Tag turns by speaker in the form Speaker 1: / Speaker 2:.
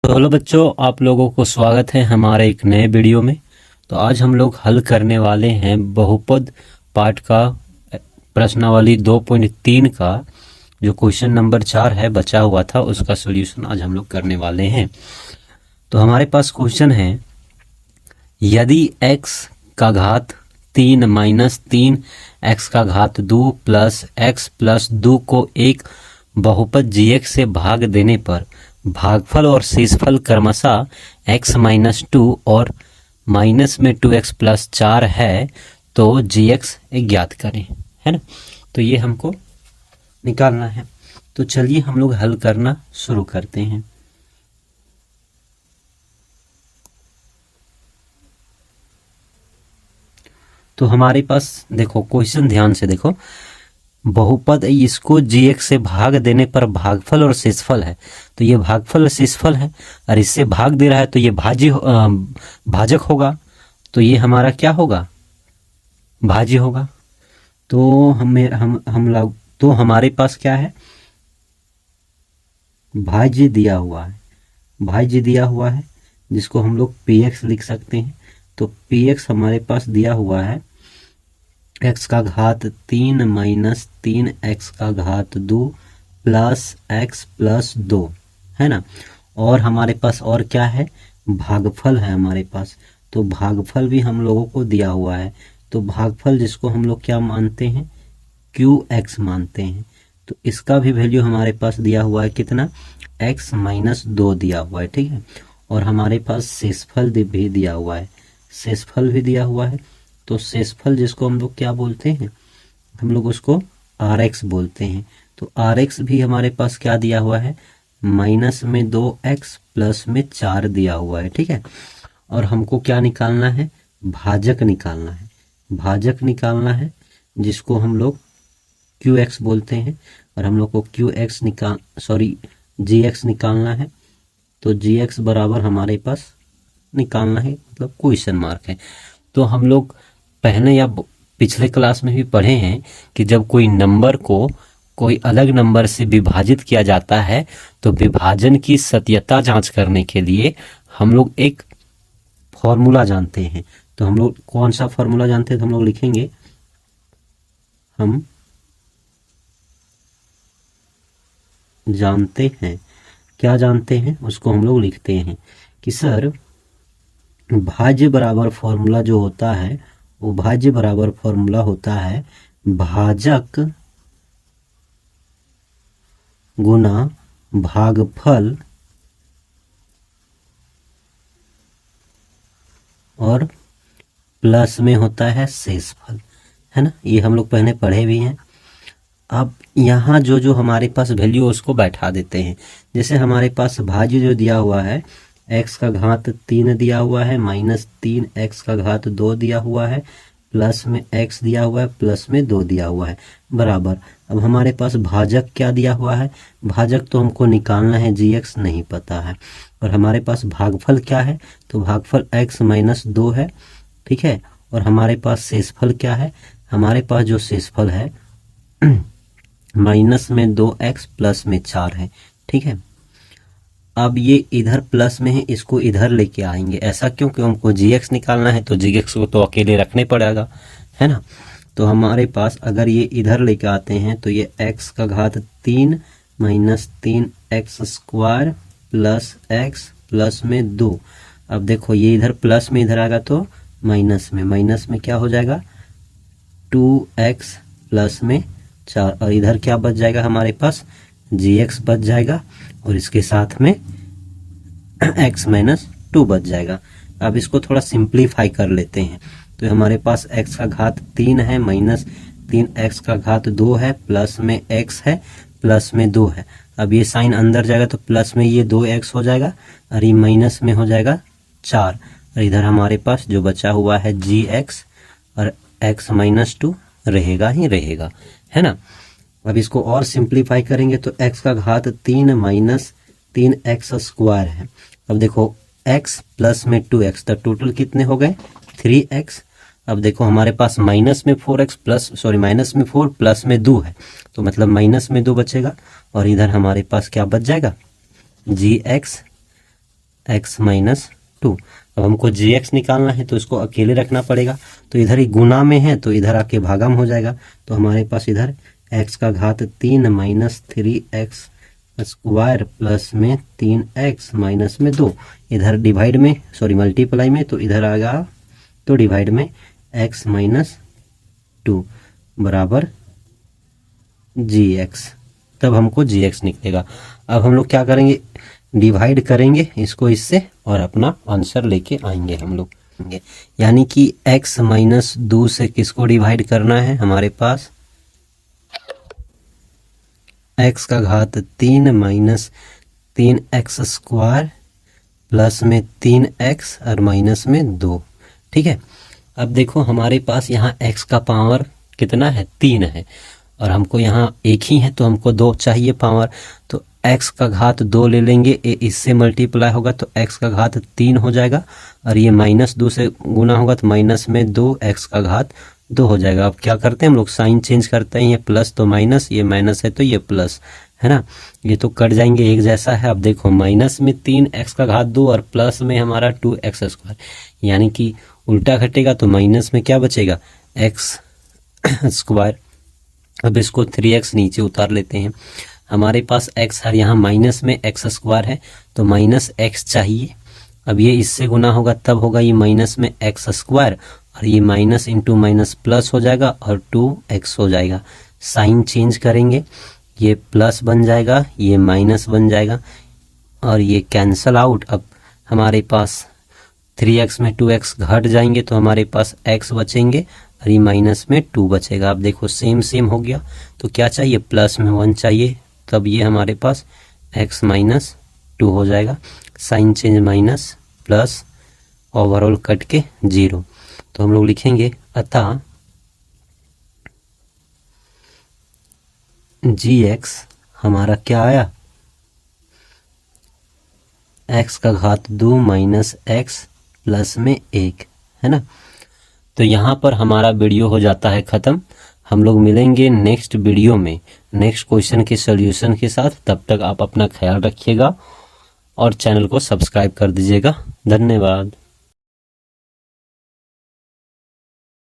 Speaker 1: तो हेलो बच्चों, आप लोगों को स्वागत है हमारे एक नए वीडियो में। तो आज हम लोग हल करने वाले हैं बहुपद पाठ का प्रश्नावली 2.3 का जो क्वेश्चन नंबर 4 है बचा हुआ था, उसका सॉल्यूशन आज हम लोग करने वाले हैं। तो हमारे पास क्वेश्चन है, यदि x का घात 3 माइनस 3 x का घात 2 प्लस x प्लस 2 को एक बहुपद gx से भाग देने पर भागफल और शेषफल क्रमशः x माइनस 2 और माइनस में 2x प्लस 4 है, तो gx ज्ञात करें, है ना। तो ये हमको निकालना है। तो चलिए हम लोग हल करना शुरू करते हैं। तो हमारे पास देखो क्वेश्चन ध्यान से देखो, बहुपद इसको gx से भाग देने पर भागफल और शेषफल है, तो ये भागफल और शेषफल है और इससे भाग दे रहा है तो ये भाजक होगा। तो ये हमारा क्या होगा, भाज्य होगा। तो तो हमारे पास क्या है, भाज्य दिया हुआ है, भाज्य दिया हुआ है जिसको हम लोग px लिख सकते हैं। तो px हमारे पास दिया हुआ है x का घात 3 माइनस 3 x का घात 2 प्लस x प्लस 2, है ना। और हमारे पास और क्या है, भागफल है हमारे पास। तो भागफल भी हम लोगों को दिया हुआ है। तो भागफल जिसको हम लोग क्या मानते हैं, qx मानते हैं। तो इसका भी वैल्यू हमारे पास दिया हुआ है, कितना, x माइनस 2 दिया हुआ है, ठीक है। और हमारे पास शेषफल भी दिया हुआ है, शेषफल भी दिया हुआ है। तो शेषफल जिसको हम लोग क्या बोलते हैं, हम लोग उसको rx बोलते हैं। तो rx भी हमारे पास क्या दिया हुआ है, माइनस में 2x प्लस में 4 दिया हुआ है, ठीक है। और हमको क्या निकालना है, भाजक निकालना है, भाजक निकालना है जिसको हम लोग qx बोलते हैं। और हम लोग को gx निकालना है। तो gx बराबर हमारे पास निकालना है, मतलब क्वेश्चन मार्क है। तो हम लोग पहले या पिछले क्लास में भी पढ़े हैं कि जब कोई नंबर को कोई अलग नंबर से विभाजित किया जाता है तो विभाजन की सत्यता जांच करने के लिए हम लोग एक फॉर्मूला जानते हैं। तो हम लोग कौन सा फॉर्मूला जानते हैं, तो हम लोग लिखेंगे, हम जानते हैं, क्या जानते हैं उसको हम लोग लिखते हैं कि सर भाज्य बराबर फॉर्मूला जो होता है वो भाज्य बराबर फॉर्मूला होता है भाजक गुना भागफल और प्लस में होता है शेषफल, है ना। ये हम लोग पहले पढ़े भी हैं। अब यहाँ जो जो हमारे पास वैल्यू उसको बैठा देते हैं। जैसे हमारे पास भाज्य जो दिया हुआ है, x का घात 3 दिया हुआ है, माइनस 3 x का घात 2 दिया हुआ है, प्लस में x दिया हुआ है, प्लस में 2 दिया हुआ है, बराबर। अब हमारे पास भाजक क्या दिया हुआ है, भाजक तो हमको निकालना है, gx नहीं पता है। और हमारे पास भागफल क्या है, तो भागफल x माइनस 2 है, ठीक है। और हमारे पास शेषफल क्या है, हमारे पास जो शेषफल है माइनस में 2x प्लस में 4 है, ठीक है। अब ये इधर प्लस में है, इसको इधर लेके आएंगे। ऐसा क्यों, कि हमको gx निकालना है तो gx को तो अकेले रखने पड़ेगा, है ना। तो हमारे पास अगर ये इधर लेके आते हैं तो ये x का घात 3 minus 3 x square plus x plus में 2। अब देखो ये इधर प्लस में इधर आएगा तो माइनस में, माइनस में क्या हो जाएगा, 2x प्लस में 4। और इधर क्या बच जाएगा, हमारे पास gx बच जाएगा और इसके साथ में x माइनस 2 बच जाएगा। अब इसको थोड़ा सिंप्लीफाई कर लेते हैं। तो हमारे पास x का घात 3 है, माइनस 3 x का घात 2 है, प्लस में x है, प्लस में 2 है। अब ये साइन अंदर जाएगा तो प्लस में ये 2x हो जाएगा और ये माइनस में हो जाएगा 4। और इधर हमारे पास जो बचा हुआ है gx और x माइनस 2 रहेगा ही रहेगा, है ना। अब इसको और सिंप्लीफाई करेंगे तो x का घात 3 माइनस 3x स्क्वायर है। अब देखो x प्लस में 2x, तो टोटल कितने हो गए, 3x। अब देखो हमारे पास माइनस में 4x माइनस में 4 प्लस में 2 है, तो मतलब माइनस में 2 बचेगा। और इधर हमारे पास क्या बच जाएगा, gx x माइनस 2। अब हमको gx निकालना है तो इसको अकेले रखना पड़ेगा, तो इधर ही गुना में है तो इधर आके भागम हो जाएगा, तो हमारे पास इधर x का घात 3 माइनस 3x स्क्वायर प्लस में 3x माइनस में 2, इधर डिवाइड में मल्टीप्लाई में, तो इधर आएगा तो डिवाइड में x माइनस 2 बराबर gx, तब हमको gx निकलेगा। अब हम लोग क्या करेंगे, डिवाइड करेंगे इसको इससे और अपना आंसर लेके आएंगे हम लोग। यानी कि x माइनस 2 से किसको डिवाइड करना है, हमारे पास x का घात 3 माइनस 3x स्क्वायर प्लस में 3x और माइनस में 2। ठीक है, अब देखो हमारे पास यहाँ x का पावर कितना है, 3 है, और हमको यहाँ एक ही है तो हमको 2 चाहिए पावर, तो x का घात 2 ले लेंगे, ये इससे मल्टीप्लाई होगा तो x का घात 3 हो जाएगा, और ये माइनस 2 से गुना होगा तो माइनस में 2 x का घात 2 हो जाएगा। अब क्या करते हैं हम लोग, साइन चेंज करते हैं, ये प्लस तो माइनस, ये माइनस है तो ये प्लस, है ना, ये तो कट जाएंगे, एक जैसा है। अब देखो माइनस में 3x का घात 2 और प्लस में हमारा 2x स्क्वायर, यानी कि उल्टा घटेगा तो माइनस में क्या बचेगा, x स्क्वायर। अब इसको 3x नीचे उतार लेते हैं, हमारे पास x है, यहाँ माइनस में x स्क्वायर है तो माइनस x चाहिए। अब ये इससे गुना होगा तब होगा ये माइनस में x स्क्वायर, और ये माइनस इंटू माइनस प्लस हो जाएगा और 2x हो जाएगा। साइन चेंज करेंगे, ये प्लस बन जाएगा, ये माइनस बन जाएगा, और ये कैंसल आउट। अब हमारे पास 3x में 2x घट जाएंगे तो हमारे पास x बचेंगे और ये माइनस में 2 बचेगा। अब देखो सेम सेम हो गया, तो क्या चाहिए, प्लस में 1 चाहिए, तब ये हमारे पास x माइनस 2 हो जाएगा। Sign change minus plus overall cut के 0, तो हम लोग लिखेंगे अतः gx हमारा क्या आया, x का घात 2 माइनस x प्लस में 1, है ना। तो यहाँ पर हमारा वीडियो हो जाता है ख़त्म। हम लोग मिलेंगे नेक्स्ट वीडियो में नेक्स्ट क्वेश्चन के सॉल्यूशन के साथ। तब तक आप अपना ख्याल रखिएगा और चैनल को सब्सक्राइब कर दीजिएगा। धन्यवाद।